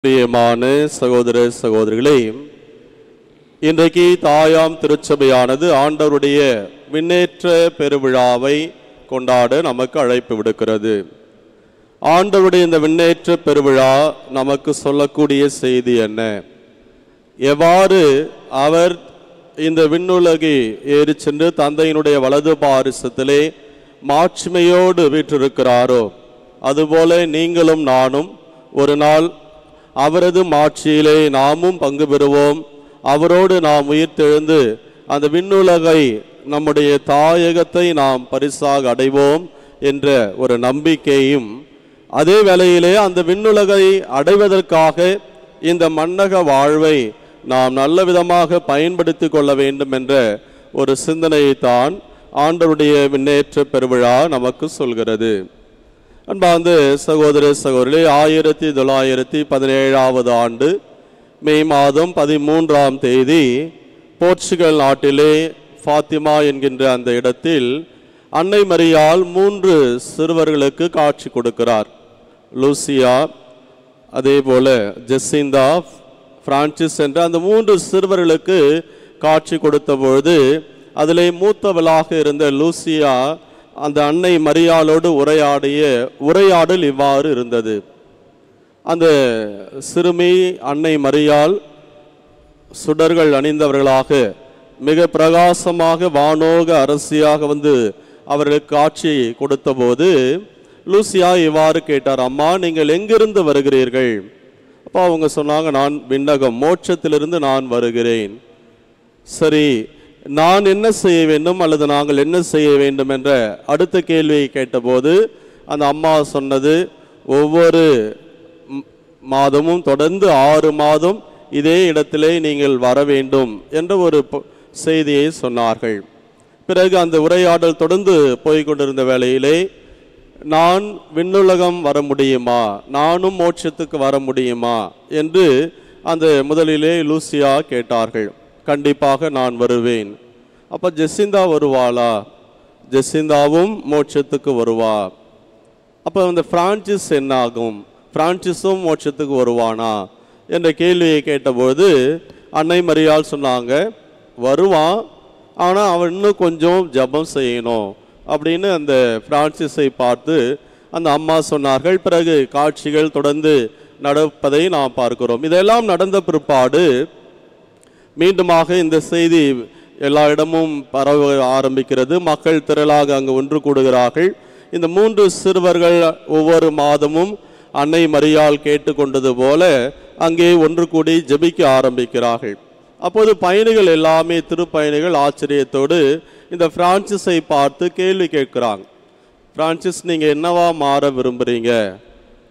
பிரியமான சகோதர சகோதரிகளே, இன்றைக்கு தாயாம் திருச்சபையானது ஆண்டவருடைய விண்ணேற்ற பெருவிழாவை கொண்டாட நமக்கு அழைப்பு விடுக்கிறது. ஆண்டவருடைய இந்த விண்ணேற்ற பெருவிழா நமக்கு சொல்லக்கூடிய செய்தி என்ன? எவ்வாறு அவர் இந்த விண்ணுலகை ஏறி சென்று தந்தையினுடைய வலது பாரிசத்திலே மாட்சிமையோடு வீற்றிருக்கிறாரோ, அதுபோல நீங்களும் நானும் ஒரு நாள் அவரது மாட்சியிலே நாமும் பங்கு பெறுவோம். அவரோடு நாம் உயிர்த்தெழுந்து அந்த விண்ணுலகை, நம்முடைய தாயகத்தை நாம் பரிசாக அடைவோம் என்ற ஒரு நம்பிக்கையும், அதே வேளையிலே அந்த விண்ணுலகை அடைவதற்காக இந்த மன்னக வாழ்வை நாம் நல்ல விதமாக பயன்படுத்தி கொள்ள வேண்டும் என்ற ஒரு சிந்தனையைத்தான் ஆண்டவருடைய விண்ணேற்ற பெருவிழா நமக்கு சொல்கிறது. அன்பார்ந்த சகோதர சகோதரிகளே, 1917 ஆண்டு மே மாதம் 13ஆம் தேதி போர்ச்சுகல் நாட்டிலே ஃபாத்திமா என்கின்ற அந்த இடத்தில் அன்னை மரியாள் 3 சிறுவர்களுக்கு காட்சி கொடுக்கிறார். லூசியா, அதே போல ஜெசிந்தா, பிரான்சிஸ் என்ற அந்த 3 சிறுவர்களுக்கு காட்சி கொடுத்த பொழுது அதிலே மூத்தவளாக இருந்த லூசியா அந்த அன்னை மரியாளோடு உரையாடிய உரையாடல் இவ்வாறு இருந்தது. அந்த சிறுமி அன்னை மரியாள் சுடர்கள் அணிந்தவர்களாக மிக பிரகாசமாக வானோக அரசியாக வந்து அவர்களுக்கு காட்சி கொடுத்த போது லூசியா இவ்வாறு கேட்டார், அம்மா நீங்கள் எங்கிருந்து வருகிறீர்கள்? அப்போ அவங்க சொன்னாங்க, நான் விண்ணகம் மோட்சத்திலிருந்து நான் வருகிறேன். சரி, நான் என்ன செய்ய வேண்டும் அல்லது நாங்கள் என்ன செய்ய வேண்டும் என்ற அடுத்த கேள்வியை கேட்டபோது அந்த அம்மா சொன்னது, ஒவ்வொரு மாதமும் தொடர்ந்து 6 மாதம் இதே இடத்திலே நீங்கள் வர வேண்டும் என்ற ஒரு செய்தியை சொன்னார்கள். பிறகு அந்த உரையாடல் தொடர்ந்து போய்கொண்டிருந்த வேளையிலே, நான் விண்ணுலகம் வர முடியுமா, நானும் மோட்சத்துக்கு வர முடியுமா என்று அந்த முதலிலே லூசியா கேட்டார்கள். கண்டிப்பாக நான் வருவேன். அப்போ ஜெசிந்தா வருவாளா? ஜெசிந்தாவும் மோட்சத்துக்கு வருவா. அப்போ அந்த பிரான்சிஸ் என்ன ஆகும்? பிரான்சிஸும் மோட்சத்துக்கு வருவானா என்ற கேள்வியை கேட்டபோது அன்னை மரியாள் சொன்னாங்க, வருவான், ஆனால் அவன் இன்னும் கொஞ்சம் ஜெபம் செய்யணும் அப்படின்னு அந்த பிரான்சிஸை பார்த்து அந்த அம்மா சொன்னார்கள். பிறகு காட்சிகள் தொடர்ந்து நடப்பதை நாம் பார்க்கிறோம். இதெல்லாம் நடந்த பிற்பாடு மீண்டுமாக இந்த செய்தி எல்லா இடமும் பரவ ஆரம்பிக்கிறது. மக்கள் திரளாக அங்கு ஒன்று கூடுகிறார்கள். இந்த 3 சிறுவர்கள் ஒவ்வொரு மாதமும் அன்னை மரியாள் கேட்டுக்கொண்டது போல அங்கே ஒன்று கூடி ஜெபிக்க ஆரம்பிக்கிறார்கள். அப்போது பயணிகள் எல்லாமே, திருப்பயணிகள் ஆச்சரியத்தோடு இந்த பிரான்சிஸை பார்த்து கேள்வி கேட்கிறாங்க. பிரான்சிஸ், நீங்கள் என்னவா மாற விரும்புகிறீங்க?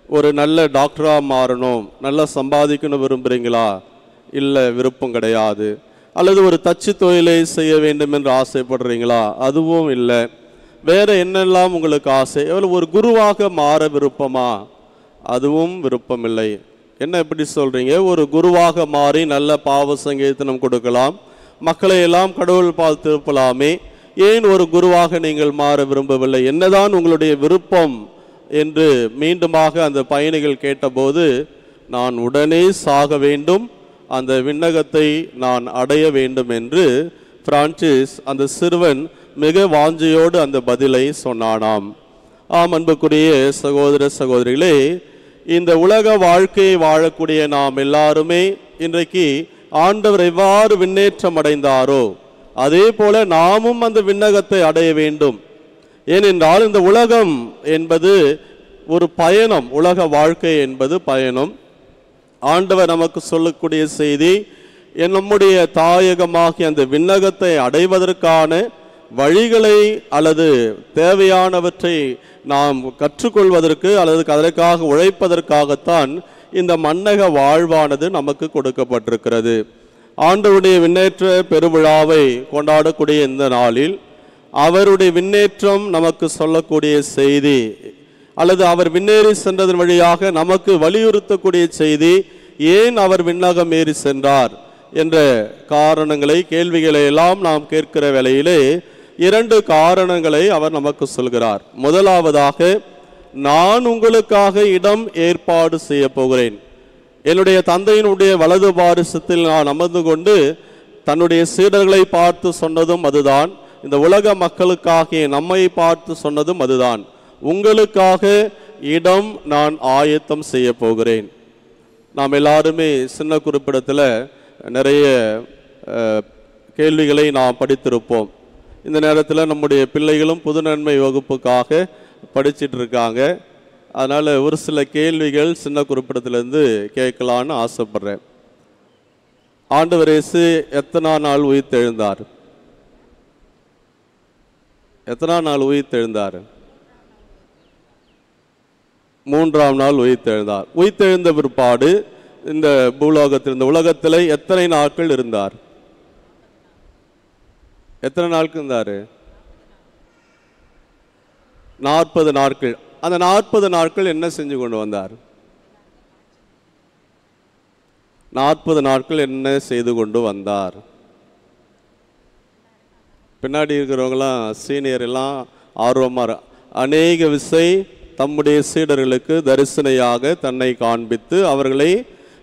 ஒரு நல்ல டாக்டராக மாறணும், நல்லா சம்பாதிக்கணும் விரும்புகிறீங்களா? இல்லை, விருப்பம் கிடையாது. அல்லது ஒரு தச்சு தொழிலை செய்ய வேண்டும் என்று ஆசைப்படுறீங்களா? அதுவும் இல்லை. வேறு என்னெல்லாம் உங்களுக்கு ஆசை? ஒரு குருவாக மாற விருப்பமா? அதுவும் விருப்பம் இல்லை. என்ன எப்படி சொல்கிறீங்க? ஒரு குருவாக மாறி நல்ல பாவ சங்கீதனம் கொடுக்கலாம், மக்களை எல்லாம் கடவுள் பால் திருப்பலாமே, ஏன் ஒரு குருவாக நீங்கள் மாற விரும்பவில்லை? என்னதான் உங்களுடைய விருப்பம் என்று மீண்டுமாக அந்த பயணிகள் கேட்டபோது, நான் உடனே சாக வேண்டும், அந்த விண்ணகத்தை நான் அடைய வேண்டும் என்று பிரான்சிஸ் அந்த சிறுவன் மிக வாஞ்சையோடு அந்த பதிலை சொன்னானாம். ஆம், அன்புக்குரிய சகோதர சகோதரிகளே, இந்த உலக வாழ்க்கையை வாழக்கூடிய நாம் எல்லாருமே இன்றைக்கு ஆண்டவர் எவ்வாறு விண்ணேற்றம் அடைந்தாரோ அதே போல நாமும் அந்த விண்ணகத்தை அடைய வேண்டும். ஏனென்றால் இந்த உலகம் என்பது ஒரு பயணம், உலக வாழ்க்கை என்பது பயணம். ஆண்டவர் நமக்கு சொல்லக்கூடிய செய்தி, நம்முடைய தாயகமாகிய அந்த விண்ணகத்தை அடைவதற்கான வழிகளை அல்லது தேவையானவற்றை நாம் கற்றுக்கொள்வதற்கு அல்லது அதற்காக உழைப்பதற்காகத்தான் இந்த மன்னக வாழ்வானது நமக்கு கொடுக்கப்பட்டிருக்கிறது. ஆண்டவருடைய விண்ணேற்ற பெருவிழாவை கொண்டாடக்கூடிய இந்த நாளில் அவருடைய விண்ணேற்றம் நமக்கு சொல்லக்கூடிய செய்தி அல்லது அவர் விண்ணேறி சென்றதன் வழியாக நமக்கு வலியுறுத்தக்கூடிய செய்தி, ஏன் அவர் விண்ணகம் ஏறி சென்றார் என்ற காரணங்களை, கேள்விகளை எல்லாம் நாம் கேட்கிற வேளையிலே 2 காரணங்களை அவர் நமக்கு சொல்கிறார். முதலாவதாக, நான் உங்களுக்காக இடம் ஏற்பாடு செய்ய போகிறேன். என்னுடைய தந்தையினுடைய வலது பாரிசத்தில் நான் அமர்ந்து கொண்டு தன்னுடைய சீடர்களை பார்த்து சொன்னதும் அதுதான், இந்த உலக மக்களுக்காக நம்மை பார்த்து சொன்னதும் அதுதான், உங்களுக்காக இடம் நான் ஆயத்தம் செய்ய போகிறேன். நாம் எல்லாருமே சின்ன குறிப்பிடத்தில் நிறைய கேள்விகளை நாம் படித்திருப்போம். இந்த நேரத்தில் நம்முடைய பிள்ளைகளும் புது நன்மை வகுப்புக்காக படிச்சிட்டு இருக்காங்க. அதனால் ஒரு சில கேள்விகள் சின்ன குறிப்பிடத்திலேருந்து கேட்கலான்னு ஆசைப்படுறேன். ஆண்டவர் இயேசு எத்தனாம் நாள் உயிர்த்தெழுந்தார்? எத்தனாம் நாள் உயிர்த்தெழுந்தார்? 3ஆம் நாள் உயிர்த்தெழுந்தார். உயிர்த்தெழுந்த பிற்பாடு இந்த பூலோகத்தில், இந்த உலகத்தில் எத்தனை நாட்கள் இருந்தார்? எத்தனை நாட்கள் இருந்தார்? 40 நாட்கள். அந்த 40 நாட்கள் என்ன செஞ்சு கொண்டு வந்தார்? 40 நாட்கள் என்ன செய்து கொண்டு வந்தார்? பின்னாடி இருக்கிறவங்களாம் சீனியர் எல்லாம் ஆர்வமாக, அநேக விசை தம்முடைய சீடர்களுக்கு தரிசனையாக தன்னை காண்பித்து அவர்களை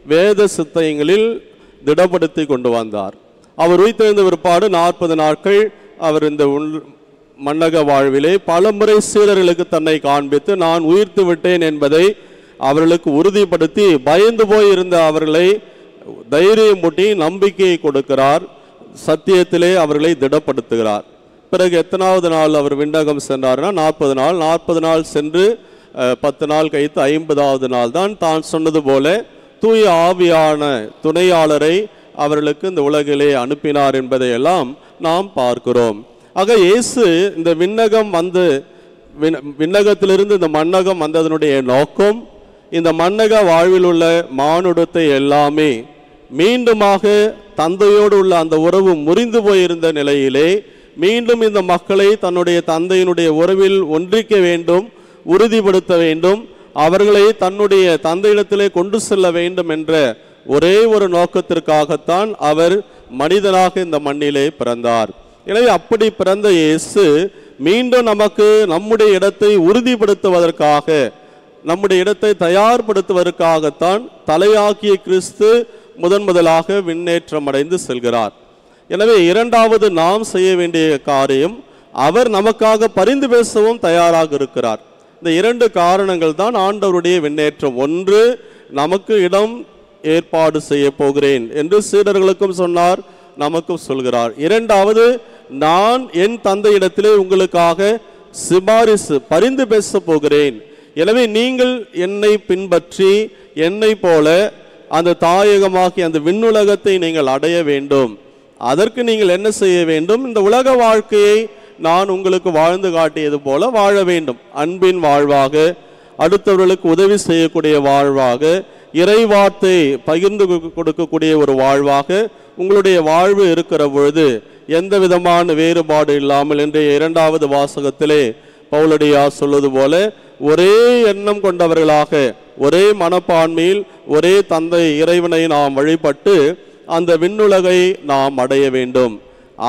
வேத சித்தயங்களில் திடப்படுத்தி கொண்டு வந்தார். அவர் உயிர்த்தெழுந்த பிற்பாடு 40 நாட்கள் அவர் இந்த மன்னக வாழ்விலே பல முறை சீடர்களுக்கு தன்னை காண்பித்து நான் உயிர்த்து விட்டேன் என்பதை அவர்களுக்கு உறுதிப்படுத்தி பயந்து போய் இருந்த அவர்களை தைரியம் மூட்டி நம்பிக்கையை கொடுக்கிறார். சத்தியத்திலே அவர்களை திடப்படுத்துகிறார். பிறகு எத்தனாவது நாள் அவர் விண்ணகம் சென்றார்னா 40 நாள். 40 நாள் சென்று 10 நாள் கழித்து 50வது நாள் தான் சொன்னது போல தூய ஆவியான துணையாளரை அவர்களுக்கு இந்த உலகிலே அனுப்பினார் என்பதையெல்லாம் நாம் பார்க்கிறோம். ஆக இயேசு இந்த விண்ணகத்திலிருந்து இந்த மன்னகம் வந்ததனுடைய நோக்கம், இந்த மன்னக வாழ்வில் உள்ள மானுடத்தை எல்லாமே மீண்டுமாக தந்தையோடு உள்ள அந்த உறவு முறிந்து போயிருந்த நிலையிலே மீண்டும் இந்த மக்களை தன்னுடைய தந்தையினுடைய உறவில் ஒன்றிக்க வேண்டும், உறுதிப்படுத்த வேண்டும், அவர்களை தன்னுடைய தந்தையிடத்திலே கொண்டு செல்ல வேண்டும் என்ற ஒரே ஒரு நோக்கத்திற்காகத்தான் அவர் மனிதனாக இந்த மண்ணிலே பிறந்தார். எனவே அப்படி பிறந்த இயேசு மீண்டும் நமக்கு நம்முடைய இடத்தை உறுதிப்படுத்துவதற்காக, நம்முடைய இடத்தை தயார்படுத்துவதற்காகத்தான் தலையாக்கிய கிறிஸ்து முதலாக விண்ணேற்றம் அடைந்து செல்கிறார். எனவே இரண்டாவது நாம் செய்ய வேண்டிய காரியம், அவர் நமக்காக பரிந்து பேசவும் தயாராக இருக்கிறார். இந்த 2 காரணங்கள் தான் ஆண்டவருடைய விண்ணேற்றம். ஒன்று, நமக்கு இடம் ஏற்பாடு செய்ய போகிறேன் என்று சீடர்களுக்கும் சொன்னார், நமக்கும் சொல்கிறார். இரண்டாவது, நான் என் தந்தையிடத்திலே உங்களுக்காக பரிந்து பேச போகிறேன். எனவே நீங்கள் என்னை பின்பற்றி என்னை போல அந்த தாயகமாகி அந்த விண்ணுலகத்தை நீங்கள் அடைய வேண்டும். அதற்கு நீங்கள் என்ன செய்ய வேண்டும்? இந்த உலக வாழ்க்கையை நான் உங்களுக்கு வாழ்ந்து காட்டியது போல வாழ வேண்டும். அன்பின் வாழ்வாக, அடுத்தவர்களுக்கு உதவி செய்யக்கூடிய வாழ்வாக, இறைவார்த்தை பகிர்ந்து கொடுக்கக்கூடிய ஒரு வாழ்வாக உங்களுடைய வாழ்வு இருக்கிற பொழுது எந்த விதமான வேறுபாடு இல்லாமல், இன்றைய 2வது வாசகத்திலே பவுலடியார் சொல்வது போல ஒரே எண்ணம் கொண்டவர்களாக, ஒரே மனப்பான்மையில் ஒரே தந்தை இறைவனை நாம் வழிபட்டு அந்த விண்ணுலகை நாம் அடைய வேண்டும்.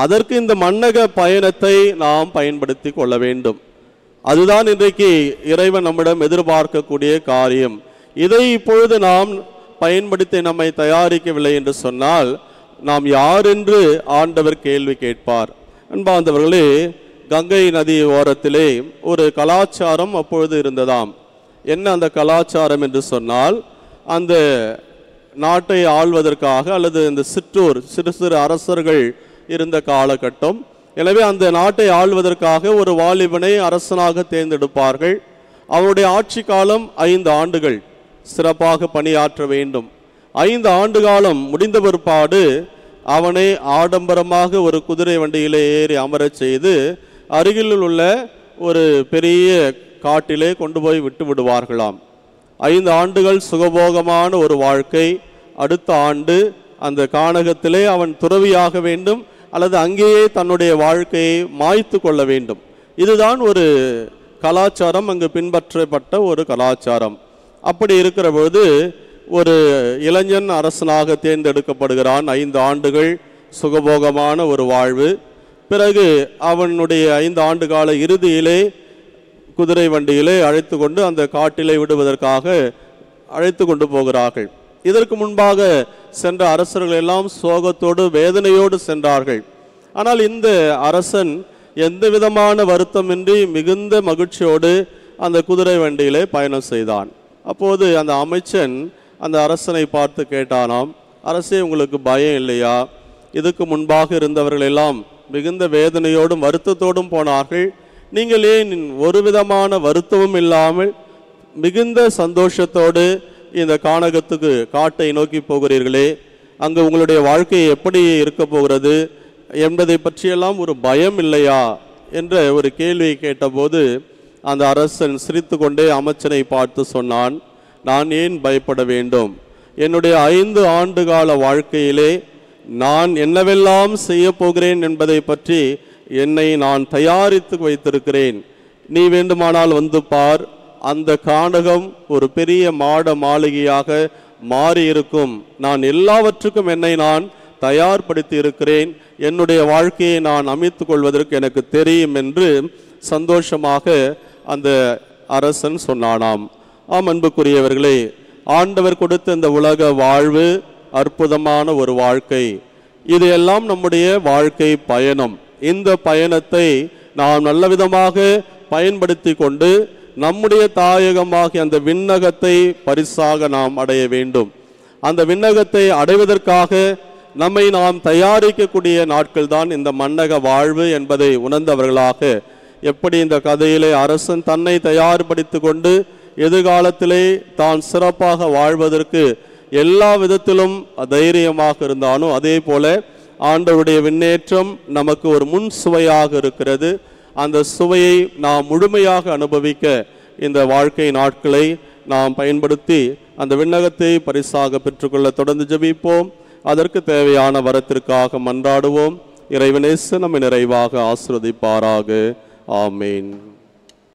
அதற்கு இந்த மன்னக பயணத்தை நாம் பயன்படுத்தி கொள்ள வேண்டும். அதுதான் இன்றைக்கு இறைவன் நம்மிடம் எதிர்பார்க்கக்கூடிய காரியம். இதை இப்பொழுது நாம் பயன்படுத்தி நம்மை தயாரிக்கவில்லை என்று சொன்னால் நாம் யார் என்று ஆண்டவர் கேள்வி கேட்பார். அன்பார்ந்தவர்களே, கங்கை நதி ஓரத்திலே ஒரு கலாச்சாரம் அப்பொழுது இருந்ததாம். என்ன அந்த கலாச்சாரம் என்று சொன்னால், அந்த நாட்டை ஆள்வதற்காக அல்லது இந்த சிற்றூர் சிறு சிறு அரசர்கள் இருந்த காலகட்டம். எனவே அந்த நாட்டை ஆள்வதற்காக ஒரு வாலிபனை அரசனாக தேர்ந்தெடுப்பார்கள். அவனுடைய ஆட்சி காலம் 5 ஆண்டுகள் சிறப்பாக பணியாற்ற வேண்டும். 5 ஆண்டு காலம் முடிந்த பிற்பாடு அவனை ஆடம்பரமாக ஒரு குதிரை வண்டியிலே ஏறி அமரச் செய்து அருகில் உள்ள ஒரு பெரிய காட்டிலே கொண்டு போய் விட்டு விடுவார்களாம். 5 ஆண்டுகள் சுகபோகமான ஒரு வாழ்க்கை. அடுத்த ஆண்டு அந்த கானகத்திலே அவன் துறவியாக வேண்டும் அல்லது அங்கேயே தன்னுடைய வாழ்க்கையை மாய்த்து கொள்ள வேண்டும். இதுதான் ஒரு கலாச்சாரம், அங்கு பின்பற்றப்பட்ட ஒரு கலாச்சாரம். அப்படி இருக்கிற பொழுது ஒரு இளைஞன் அரசனாக தேர்ந்தெடுக்கப்படுகிறான். 5 ஆண்டுகள் சுகபோகமான ஒரு வாழ்வு. பிறகு அவனுடைய 5 ஆண்டு கால இறுதியிலே குதிரை வண்டியிலே அழைத்து கொண்டு அந்த காட்டிலே விடுவதற்காக அழைத்து கொண்டு போகிறார்கள். இதற்கு முன்பாக சென்ற அரசர்கள் எல்லாம் சோகத்தோடு வேதனையோடு சென்றார்கள். ஆனால் இந்த அரசன் எந்த விதமான வருத்தமின்றி மிகுந்த மகிழ்ச்சியோடு அந்த குதிரை வண்டியிலே பயணம் செய்தான். அப்போது அந்த அமைச்சன் அந்த அரசனை பார்த்து கேட்டானாம், அரசே, உங்களுக்கு பயம் இல்லையா? இதுக்கு முன்பாக இருந்தவர்கள் எல்லாம் மிகுந்த வேதனையோடும் வருத்தத்தோடும் போனார்கள். நீங்கள் ஏன் ஒரு விதமான வருத்தமும் இல்லாமல் மிகுந்த சந்தோஷத்தோடு இந்த கானகத்துக்கு காட்டை நோக்கி போகிறீர்களே? அங்கு உங்களுடைய வாழ்க்கை எப்படி இருக்க போகிறது என்பதை பற்றியெல்லாம் ஒரு பயம் இல்லையா என்ற ஒரு கேள்வியை கேட்டபோது அந்த அரசன் சிரித்து கொண்டே அமைச்சனை பார்த்து சொன்னான், நான் ஏன் பயப்பட வேண்டும்? என்னுடைய 5 ஆண்டு கால வாழ்க்கையிலே நான் என்னவெல்லாம் செய்ய போகிறேன் என்பதை பற்றி என்னை நான் தயாரித்து வைத்திருக்கிறேன். நீ வேண்டுமானால் வந்து பார், அந்த கானகம் ஒரு பெரிய மாட மாளிகையாக மாறி இருக்கும். நான் எல்லாவற்றுக்கும் என்னை நான் தயார்படுத்தி இருக்கிறேன். என்னுடைய வாழ்க்கையை நான் அமைத்து கொள்வதற்கு எனக்கு தெரியும் என்று சந்தோஷமாக அந்த அரசன் சொன்னானாம். ஆம், அன்புக்குரியவர்களே, ஆண்டவர் கொடுத்த இந்த உலக வாழ்வு அற்புதமான ஒரு வாழ்க்கை. இது எல்லாம் நம்முடைய வாழ்க்கை பயணம். இந்த பயணத்தை நாம் நல்ல விதமாக பயன்படுத்தி கொண்டு நம்முடைய தாயகமாகிய அந்த விண்ணகத்தை பரிசாக நாம் அடைய வேண்டும். அந்த விண்ணகத்தை அடைவதற்காக நம்மை நாம் தயாரிக்கக்கூடிய நாட்கள் தான் இந்த மன்னக வாழ்வு என்பதை உணர்ந்தவர்களாக, எப்படி இந்த கதையிலே அரசன் தன்னை தயார்படுத்தி கொண்டு எதிர்காலத்திலே தான் சிறப்பாக வாழ்வதற்கு எல்லா விதத்திலும் தைரியமாக இருந்தானோ, அதே போல ஆண்டவருடைய விண்ணேற்றம் நமக்கு ஒரு முன் சுவையாக இருக்கிறது. அந்த சுவையை நாம் முழுமையாக அனுபவிக்க இந்த வாழ்க்கை நாட்களை நாம் பயன்படுத்தி அந்த விண்ணகத்தை பரிசாக பெற்றுக்கொள்ள தொடர்ந்து ஜெபிப்போம். அதற்கு தேவையான வரத்திற்காக மன்றாடுவோம். இறைவனேசு நம்மை நிறைவாக ஆசீர்வதிப்பாராக. ஆமேன்.